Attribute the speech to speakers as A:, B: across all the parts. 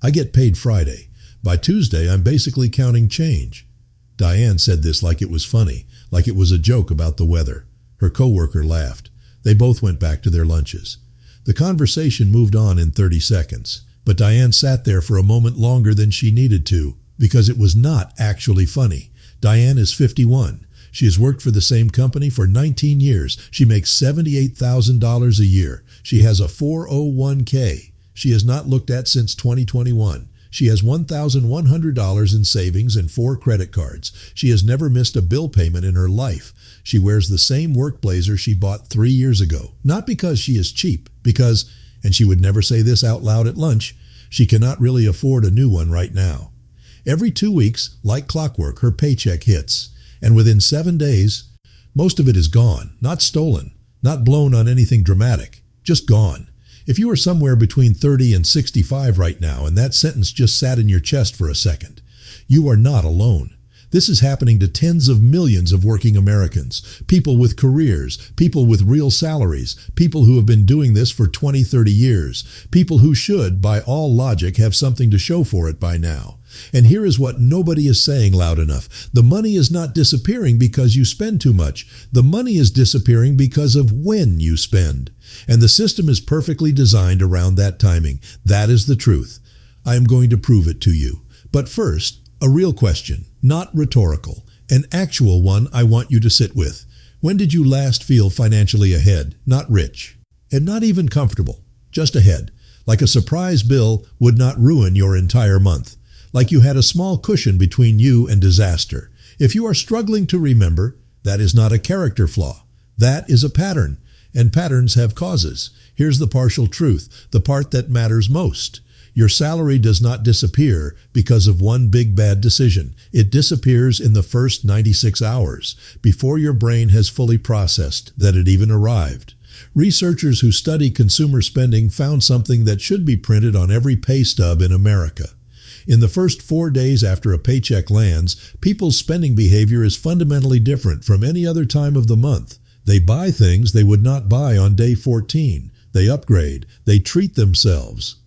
A: I get paid Friday. By Tuesday, I'm basically counting change." Diane said this like it was funny, like it was a joke about the weather. Her coworker laughed. They both went back to their lunches. The conversation moved on in 30 seconds, but Diane sat there for a moment longer than she needed to, because it was not actually funny. Diane is 51. She has worked for the same company for 19 years. She makes $78,000 a year. She has a 401k. She has not looked at since 2021. She has $1,100 in savings and 4 credit cards. She has never missed a bill payment in her life. She wears the same work blazer she bought 3 years ago. Not because she is cheap, because, and she would never say this out loud at lunch, she cannot really afford a new one right now. Every 2 weeks, like clockwork, her paycheck hits. And within 7 days, most of it is gone, not stolen, not blown on anything dramatic, just gone. If you are somewhere between 30 and 65 right now, and that sentence just sat in your chest for a second, you are not alone. This is happening to tens of millions of working Americans, people with careers, people with real salaries, people who have been doing this for 20, 30 years, people who should, by all logic, have something to show for it by now. And here is what nobody is saying loud enough. The money is not disappearing because you spend too much. The money is disappearing because of when you spend. And the system is perfectly designed around that timing. That is the truth. I am going to prove it to you. But first, a real question, not rhetorical, an actual one I want you to sit with. When did you last feel financially ahead, not rich, and not even comfortable, just ahead, like a surprise bill would not ruin your entire month, like you had a small cushion between you and disaster? If you are struggling to remember, that is not a character flaw. That is a pattern, and patterns have causes. Here's the partial truth, the part that matters most. Your salary does not disappear because of one big bad decision. It disappears in the first 96 hours, before your brain has fully processed that it even arrived. Researchers who study consumer spending found something that should be printed on every pay stub in America. In the first 4 days after a paycheck lands, people's spending behavior is fundamentally different from any other time of the month. They buy things they would not buy on day 14. They upgrade. They treat themselves.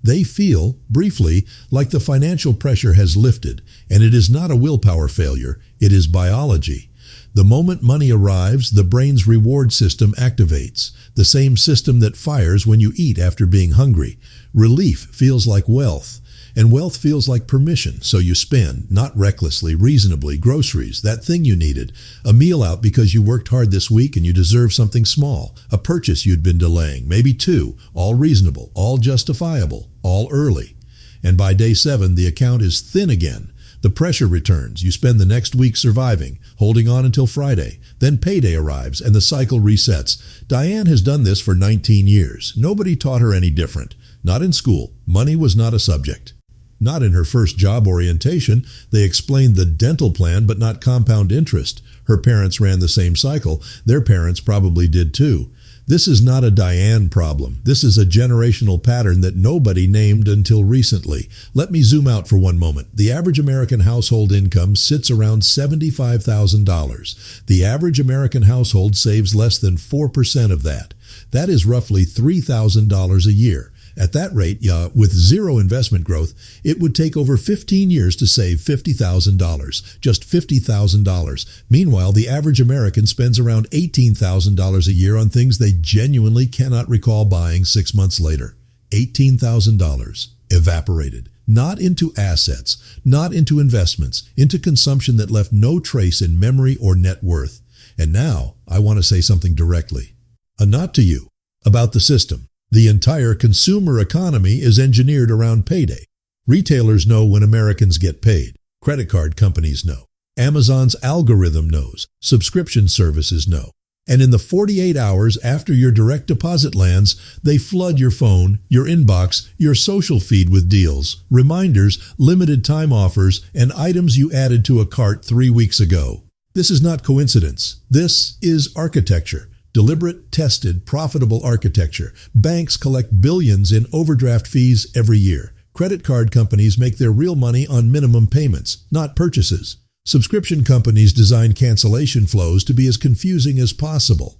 A: They feel, briefly, like the financial pressure has lifted, and it is not a willpower failure, it is biology. The moment money arrives, the brain's reward system activates, the same system that fires when you eat after being hungry. Relief feels like wealth, and wealth feels like permission, so you spend, not recklessly, reasonably, groceries, that thing you needed, a meal out because you worked hard this week and you deserve something small, a purchase you'd been delaying, maybe 2, all reasonable, all justifiable, all early. And by day 7, the account is thin again. The pressure returns. You spend the next week surviving, holding on until Friday. Then payday arrives and the cycle resets. Diane has done this for 19 years. Nobody taught her any different. Not in school. Money was not a subject. Not in her first job orientation. They explained the dental plan but not compound interest. Her parents ran the same cycle. Their parents probably did too. This is not a Diane problem. This is a generational pattern that nobody named until recently. Let me zoom out for one moment. The average American household income sits around $75,000. The average American household saves less than 4% of that. That is roughly $3,000 a year. At that rate, with zero investment growth, it would take over 15 years to save $50,000, just $50,000. Meanwhile, the average American spends around $18,000 a year on things they genuinely cannot recall buying 6 months later. $18,000 evaporated. Not into assets, not into investments, into consumption that left no trace in memory or net worth. And now, I want to say something directly. A not to you, about the system. The entire consumer economy is engineered around payday. Retailers know when Americans get paid. Credit card companies know. Amazon's algorithm knows. Subscription services know. And in the 48 hours after your direct deposit lands, they flood your phone, your inbox, your social feed with deals, reminders, limited time offers, and items you added to a cart 3 weeks ago. This is not coincidence. This is architecture. Deliberate, tested, profitable architecture. Banks collect billions in overdraft fees every year. Credit card companies make their real money on minimum payments, not purchases. Subscription companies design cancellation flows to be as confusing as possible.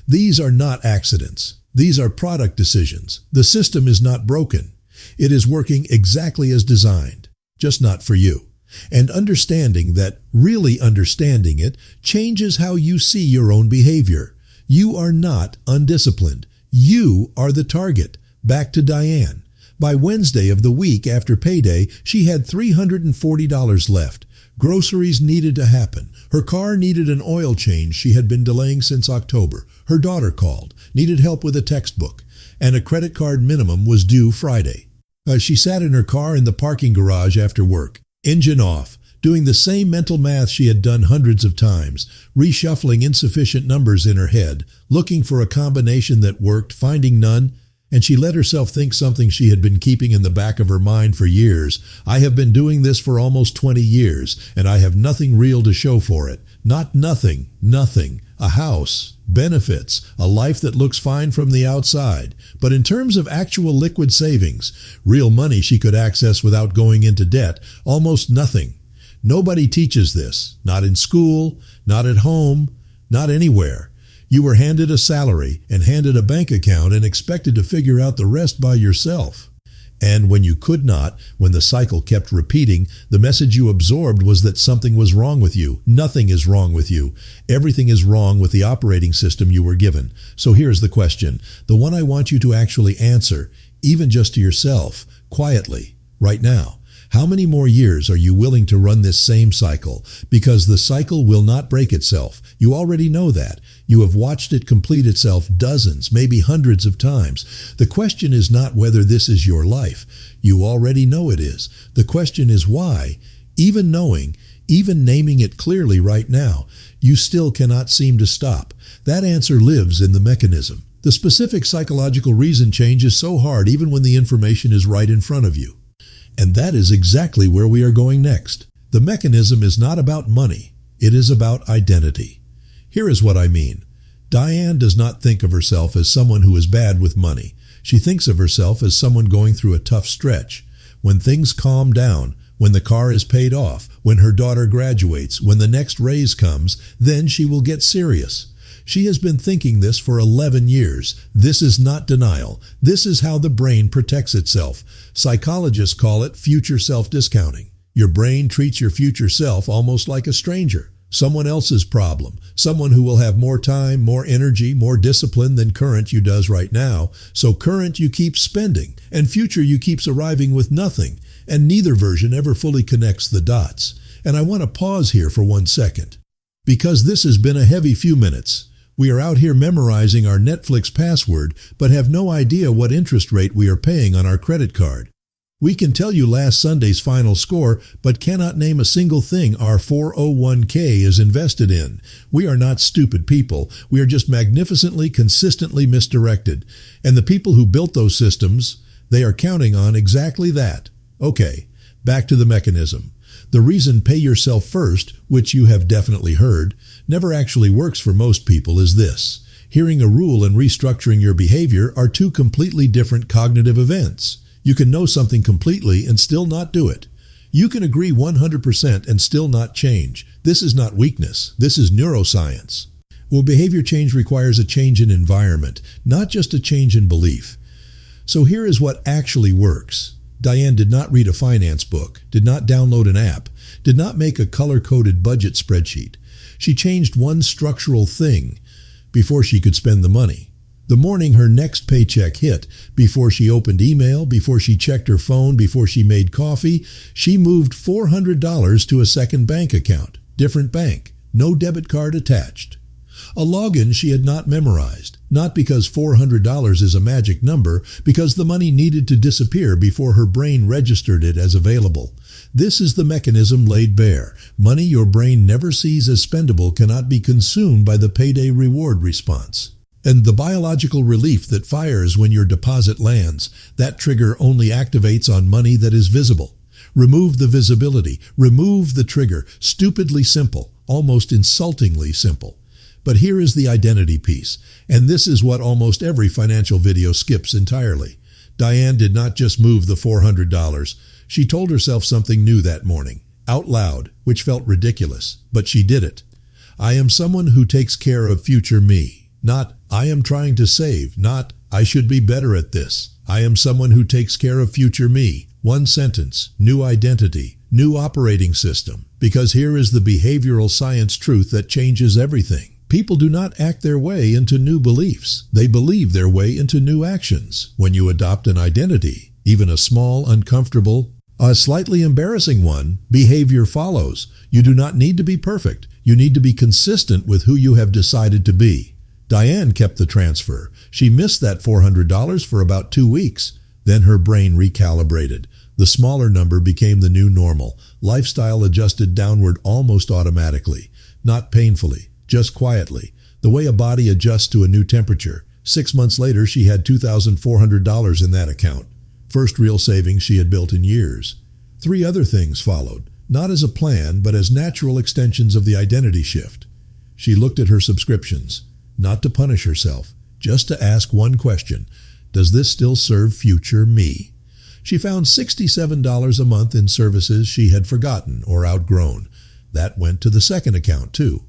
A: These are not accidents. These are product decisions. The system is not broken. It is working exactly as designed, just not for you. And understanding that, really understanding it, changes how you see your own behavior. You are not undisciplined. You are the target. Back to Diane. By Wednesday of the week after payday, she had $340 left. Groceries needed to happen. Her car needed an oil change she had been delaying since October. Her daughter called, needed help with a textbook, and a credit card minimum was due Friday. She sat in her car in the parking garage after work, engine off, doing the same mental math she had done hundreds of times, reshuffling insufficient numbers in her head, looking for a combination that worked, finding none, and she let herself think something she had been keeping in the back of her mind for years. I have been doing this for almost 20 years, and I have nothing real to show for it. Not nothing. A house, benefits, a life that looks fine from the outside. But in terms of actual liquid savings, real money she could access without going into debt, almost nothing. Nobody teaches this. Not in school, not at home, not anywhere. You were handed a salary and handed a bank account and expected to figure out the rest by yourself. And when you could not, when the cycle kept repeating, the message you absorbed was that something was wrong with you. Nothing is wrong with you. Everything is wrong with the operating system you were given. So here's the question, the one I want you to actually answer, even just to yourself, quietly, right now. How many more years are you willing to run this same cycle? Because the cycle will not break itself. You already know that. You have watched it complete itself dozens, maybe hundreds of times. The question is not whether this is your life. You already know it is. The question is why, even knowing, even naming it clearly right now, you still cannot seem to stop. That answer lives in the mechanism. The specific psychological reason change is so hard even when the information is right in front of you. And that is exactly where we are going next. The mechanism is not about money. It is about identity. Here is what I mean. Diane does not think of herself as someone who is bad with money. She thinks of herself as someone going through a tough stretch. When things calm down, when the car is paid off, when her daughter graduates, when the next raise comes, then she will get serious. She has been thinking this for 11 years. This is not denial. This is how the brain protects itself. Psychologists call it future self-discounting. Your brain treats your future self almost like a stranger, someone else's problem, someone who will have more time, more energy, more discipline than current you does right now. So current you keep spending, and future you keeps arriving with nothing, and neither version ever fully connects the dots. And I want to pause here for 1 second, because this has been a heavy few minutes. We are out here memorizing our Netflix password, but have no idea what interest rate we are paying on our credit card. We can tell you last Sunday's final score, but cannot name a single thing our 401k is invested in. We are not stupid people. We are just magnificently, consistently misdirected. And the people who built those systems, they are counting on exactly that. Okay, back to the mechanism. The reason pay yourself first, which you have definitely heard, never actually works for most people is this. Hearing a rule and restructuring your behavior are two completely different cognitive events. You can know something completely and still not do it. You can agree 100% and still not change. This is not weakness. This is neuroscience. Well, behavior change requires a change in environment, not just a change in belief. So here is what actually works. Diane did not read a finance book, did not download an app, did not make a color-coded budget spreadsheet. She changed one structural thing before she could spend the money. The morning her next paycheck hit, before she opened email, before she checked her phone, before she made coffee, she moved $400 to a second bank account, different bank, no debit card attached. A login she had not memorized, not because $400 is a magic number, because the money needed to disappear before her brain registered it as available. This is the mechanism laid bare. Money your brain never sees as spendable cannot be consumed by the payday reward response. And the biological relief that fires when your deposit lands, that trigger only activates on money that is visible. Remove the visibility, remove the trigger. Stupidly simple, almost insultingly simple. But here is the identity piece, and this is what almost every financial video skips entirely. Diane did not just move the $400. She told herself something new that morning, out loud, which felt ridiculous, but she did it. I am someone who takes care of future me. Not, I am trying to save. Not, I should be better at this. I am someone who takes care of future me. One sentence, new identity, new operating system. Because here is the behavioral science truth that changes everything. People do not act their way into new beliefs. They believe their way into new actions. When you adopt an identity, even a small, uncomfortable, a slightly embarrassing one, behavior follows. You do not need to be perfect. You need to be consistent with who you have decided to be. Diane kept the transfer. She missed that $400 for about 2 weeks. Then her brain recalibrated. The smaller number became the new normal. Lifestyle adjusted downward almost automatically. Not painfully, just quietly. The way a body adjusts to a new temperature. 6 months later, she had $2,400 in that account. First real savings she had built in years. 3 other things followed, not as a plan, but as natural extensions of the identity shift. She looked at her subscriptions, not to punish herself, just to ask one question: does this still serve future me? She found $67 a month in services she had forgotten or outgrown. That went to the second account, too.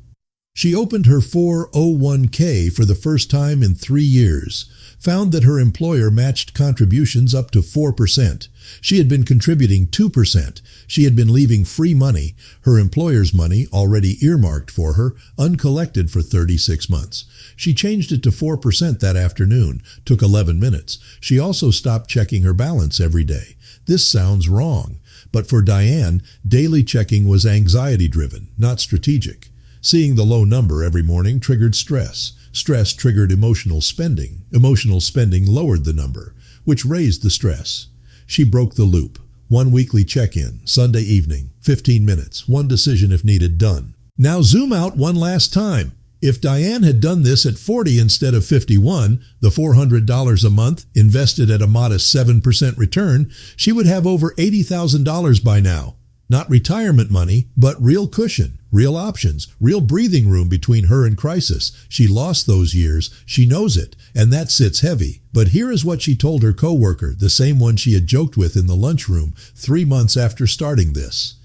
A: She opened her 401k for the first time in 3 years, found that her employer matched contributions up to 4%. She had been contributing 2%. She had been leaving free money, her employer's money already earmarked for her, uncollected for 36 months. She changed it to 4% that afternoon, took 11 minutes. She also stopped checking her balance every day. This sounds wrong, but for Diane, daily checking was anxiety-driven, not strategic. Seeing the low number every morning triggered stress. Stress triggered emotional spending. Emotional spending lowered the number, which raised the stress. She broke the loop. 1 weekly check-in, Sunday evening, 15 minutes, 1 decision if needed, done. Now zoom out one last time. If Diane had done this at 40 instead of 51, the $400 a month invested at a modest 7% return, she would have over $80,000 by now. Not retirement money, but real cushion, real options, real breathing room between her and crisis. She lost those years. She knows it, and that sits heavy. But here is what she told her coworker, the same one she had joked with in the lunchroom 3 months after starting this.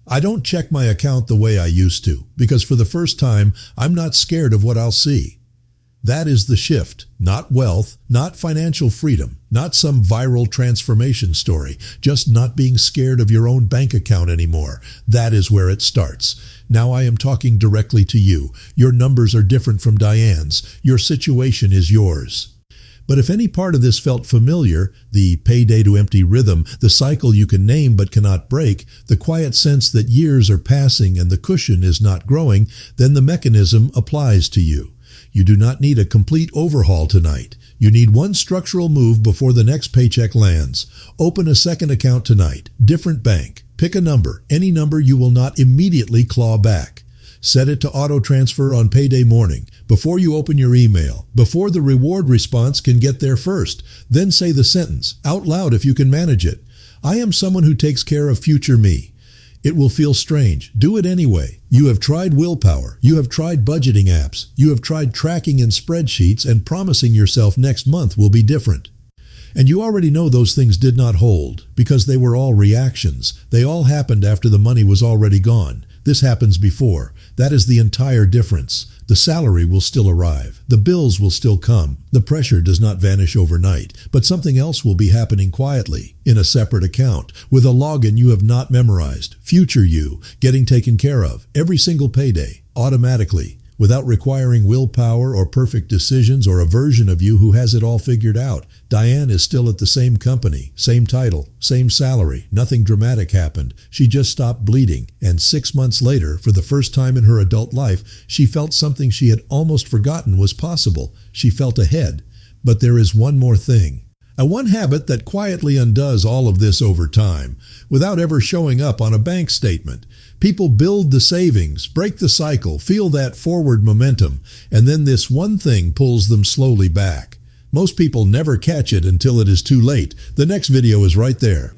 A: I don't check my account the way I used to, because for the first time, I'm not scared of what I'll see. That is the shift, not wealth, not financial freedom, not some viral transformation story, just not being scared of your own bank account anymore. That is where it starts. Now I am talking directly to you. Your numbers are different from Diane's. Your situation is yours. But if any part of this felt familiar, the payday to empty rhythm, the cycle you can name but cannot break, the quiet sense that years are passing and the cushion is not growing, then the mechanism applies to you. You do not need a complete overhaul tonight. You need one structural move before the next paycheck lands. Open a second account tonight. Different bank. Pick a number. Any number you will not immediately claw back. Set it to auto-transfer on payday morning, before you open your email, before the reward response can get there first. Then say the sentence, out loud if you can manage it. I am someone who takes care of future me. It will feel strange. Do it anyway. You have tried willpower. You have tried budgeting apps. You have tried tracking in spreadsheets and promising yourself next month will be different. And you already know those things did not hold because they were all reactions. They all happened after the money was already gone. This happens before. That is the entire difference. The salary will still arrive. The bills will still come. The pressure does not vanish overnight, but something else will be happening quietly, in a separate account, with a login you have not memorized. Future you, getting taken care of, every single payday, automatically, without requiring willpower or perfect decisions or a version of you who has it all figured out. Diane is still at the same company, same title, same salary. Nothing dramatic happened. She just stopped bleeding. And 6 months later, for the first time in her adult life, she felt something she had almost forgotten was possible. She felt ahead. But there is one more thing. A one habit that quietly undoes all of this over time, without ever showing up on a bank statement. People build the savings, break the cycle, feel that forward momentum, and then this one thing pulls them slowly back. Most people never catch it until it is too late. The next video is right there.